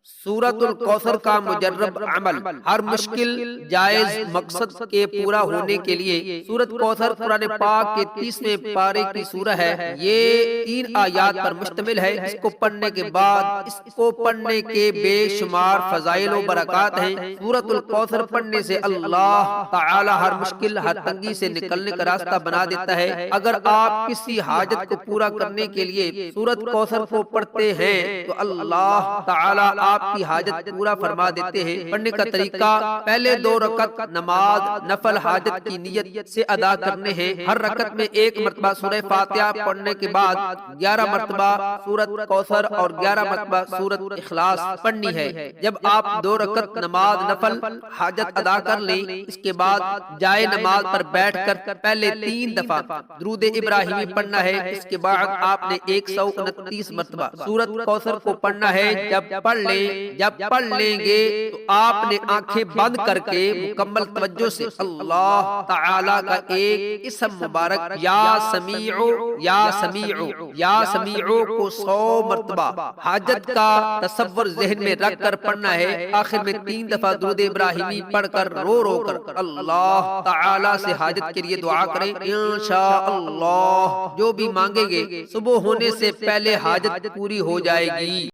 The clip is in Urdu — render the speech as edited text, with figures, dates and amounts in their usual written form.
سورۃ الکوثر کا مجرب عمل، ہر مشکل جائز مقصد کے پورا ہونے کے لیے سورۃ کوثر قرآن پاک کے 30ویں پارے کی سورہ ہے۔ یہ 3 آیات پر مشتمل ہے۔ اس کو پڑھنے کے بعد اس کو پڑھنے کے بے شمار فضائل و برکات ہیں۔ سورۃ الکوثر پڑھنے سے اللہ تعالی ہر مشکل، ہر تنگی سے نکلنے کا راستہ بنا دیتا ہے۔ اگر آپ کسی حاجت کو پورا کرنے کے لیے سورۃ کوثر کو پڑھتے ہیں تو اللہ تعالی آپ کی حاجت پورا فرما دیتے ہیں۔ پڑھنے کا طریقہ: پہلے 2 رکعت نماز نفل حاجت کی نیت سے ادا کرنے ہیں۔ ہر رکعت میں 1 مرتبہ سورہ فاتحہ پڑھنے کے بعد 11 مرتبہ سورۃ کوثر اور 11 مرتبہ سورۃ اخلاص پڑھنی ہے۔ جب آپ 2 رکعت نماز نفل حاجت ادا کر لیں، اس کے بعد جائے نماز پر بیٹھ کر پہلے 3 دفعہ درود ابراہیمی پڑھنا ہے۔ اس کے بعد آپ نے 129 مرتبہ سورۃ کوثر کو پڑھنا ہے۔ جب پڑھ لیں گے تو آپ نے آنکھیں بند کر کے مکمل توجہ سے اللہ تعالی کا ایک اسم مبارک یا سمیعو یا سمیعو یا سمیعو کو 100 مرتبہ حاجت کا تصور ذہن میں رکھ کر پڑھنا ہے۔ آخر میں 3 دفعہ درود ابراہیمی پڑھ کر رو کر اللہ تعالی سے حاجت کے لیے دعا کریں۔ انشاءاللہ جو بھی مانگیں گے صبح ہونے سے پہلے حاجت پوری ہو جائے گی۔